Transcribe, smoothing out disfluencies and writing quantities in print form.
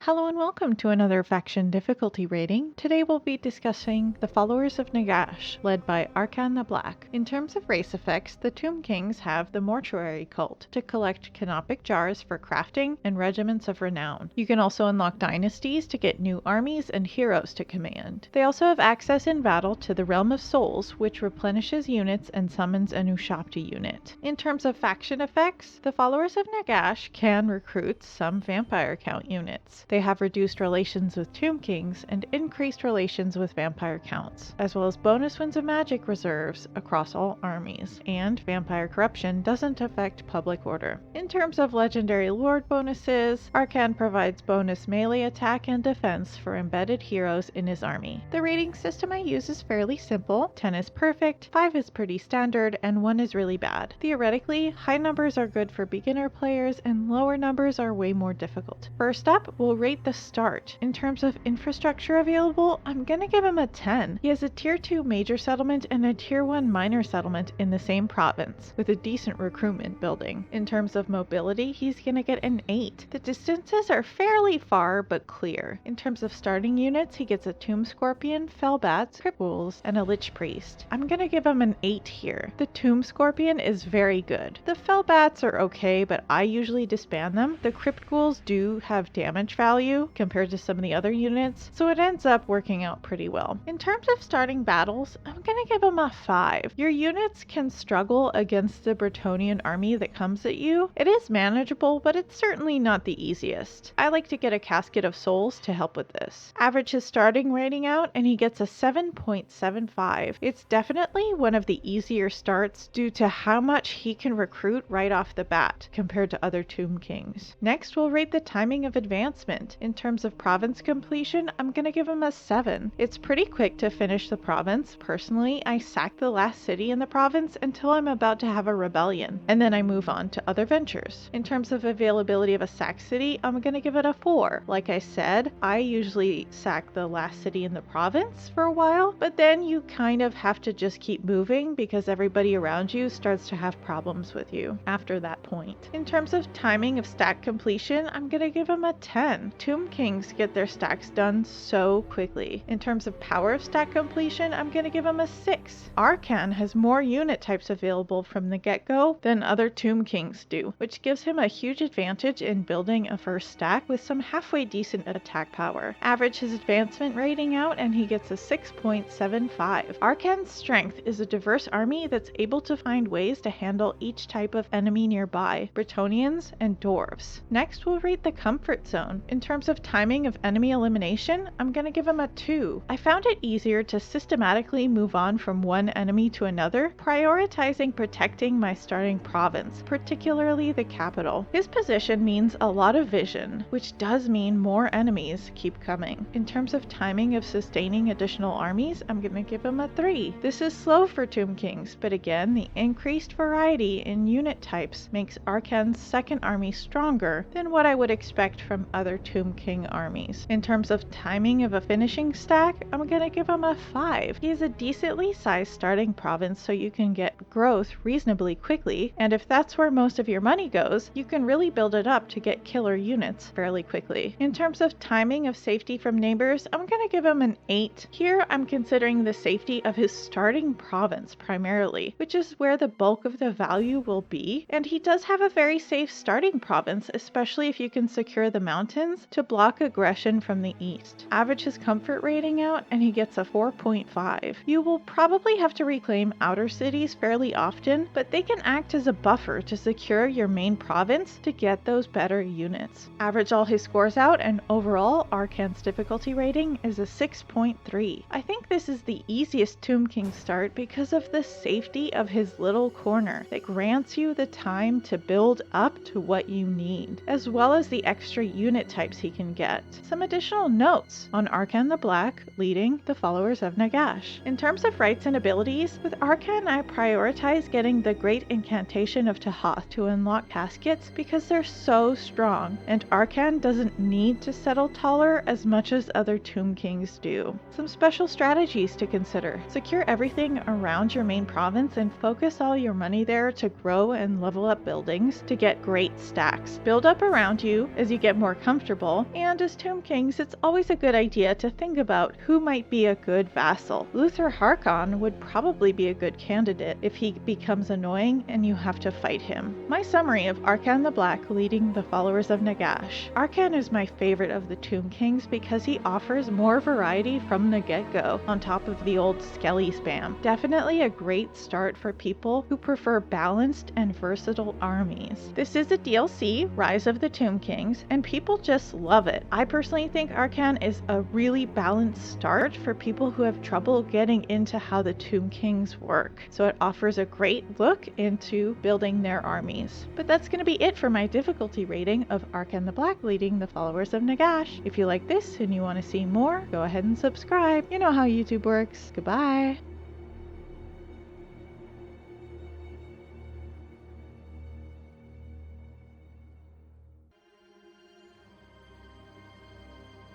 Hello and welcome to another faction difficulty rating. Today we'll be discussing the Followers of Nagash, led by Arkhan the Black. In terms of race effects, the Tomb Kings have the Mortuary Cult to collect canopic jars for crafting and regiments of renown. You can also unlock dynasties to get new armies and heroes to command. They also have access in battle to the Realm of Souls, which replenishes units and summons a new Shopti unit. In terms of faction effects, the Followers of Nagash can recruit some vampire count units. They have reduced relations with Tomb Kings and increased relations with vampire counts, as well as bonus winds of magic reserves across all armies, and vampire corruption doesn't affect public order. In terms of legendary lord bonuses, Arkhan provides bonus melee attack and defense for embedded heroes in his army. The rating system I use is fairly simple. 10 is perfect, 5 is pretty standard, and 1 is really bad. Theoretically, high numbers are good for beginner players and lower numbers are way more difficult. First up, we'll rate the start. In terms of infrastructure available, I'm gonna give him a 10. He has a tier 2 major settlement and a tier 1 minor settlement in the same province, with a decent recruitment building. In terms of mobility, he's gonna get an 8. The distances are fairly far, but clear. In terms of starting units, he gets a Tomb Scorpion, Fellbats, Crypt Ghouls, and a Lich Priest. I'm gonna give him an 8 here. The Tomb Scorpion is very good. The Fellbats are okay, but I usually disband them. The Crypt Ghouls do have damage value compared to some of the other units, so it ends up working out pretty well. In terms of starting battles, I'm gonna give them a 5. Your units can struggle against the Bretonnian army that comes at you. It is manageable, but it's certainly not the easiest. I like to get a Casket of Souls to help with this. Average his starting rating out, and he gets a 7.75. It's definitely one of the easier starts due to how much he can recruit right off the bat compared to other Tomb Kings. Next, we'll rate the timing of advancement. In terms of province completion, I'm gonna give him a 7. It's pretty quick to finish the province. Personally, I sack the last city in the province until I'm about to have a rebellion, and then I move on to other ventures. In terms of availability of a sack city, I'm gonna give it a 4. Like I said, I usually sack the last city in the province for a while, but then you kind of have to just keep moving because everybody around you starts to have problems with you after that point. In terms of timing of stack completion, I'm gonna give him a 10. Tomb Kings get their stacks done so quickly. In terms of power of stack completion, I'm gonna give him a 6. Arkhan has more unit types available from the get-go than other Tomb Kings do, which gives him a huge advantage in building a first stack with some halfway decent attack power. Average his advancement rating out and he gets a 6.75. Arkhan's strength is a diverse army that's able to find ways to handle each type of enemy nearby, Bretonnians and dwarves. Next, we'll rate the comfort zone. In terms of timing of enemy elimination, I'm gonna give him a 2. I found it easier to systematically move on from one enemy to another, prioritizing protecting my starting province, particularly the capital. His position means a lot of vision, which does mean more enemies keep coming. In terms of timing of sustaining additional armies, I'm gonna give him a 3. This is slow for Tomb Kings, but again, the increased variety in unit types makes Arkhan's second army stronger than what I would expect from other Tomb King armies. In terms of timing of a finishing stack, I'm gonna give him a 5. He is a decently sized starting province, so you can get growth reasonably quickly, and if that's where most of your money goes, you can really build it up to get killer units fairly quickly. In terms of timing of safety from neighbors, I'm gonna give him an 8. Here, I'm considering the safety of his starting province primarily, which is where the bulk of the value will be, and he does have a very safe starting province, especially if you can secure the mountains to block aggression from the east. Average his comfort rating out and he gets a 4.5. You will probably have to reclaim outer cities fairly often, but they can act as a buffer to secure your main province to get those better units. Average all his scores out and overall Arkhan's difficulty rating is a 6.3. I think this is the easiest Tomb King start because of the safety of his little corner that grants you the time to build up to what you need, as well as the extra unit types he can get. Some additional notes on Arkhan the Black leading the Followers of Nagash. In terms of rights and abilities, with Arkhan I prioritize getting the Great Incantation of Tahath to unlock caskets because they're so strong, and Arkhan doesn't need to settle taller as much as other Tomb Kings do. Some special strategies to consider. Secure everything around your main province and focus all your money there to grow and level up buildings to get great stacks. Build up around you as you get more comfortable comfortable, and as Tomb Kings, it's always a good idea to think about who might be a good vassal. Luther Harkon would probably be a good candidate if he becomes annoying and you have to fight him. My summary of Arkhan the Black leading the Followers of Nagash. Arkhan is my favorite of the Tomb Kings because he offers more variety from the get-go, on top of the old skelly spam. Definitely a great start for people who prefer balanced and versatile armies. This is a DLC, Rise of the Tomb Kings, and people just love it. I personally think Arkhan is a really balanced start for people who have trouble getting into how the Tomb Kings work. So it offers a great look into building their armies. But that's going to be it for my difficulty rating of Arkhan the Black leading the Followers of Nagash. If you like this and you want to see more, go ahead and subscribe. You know how YouTube works. Goodbye.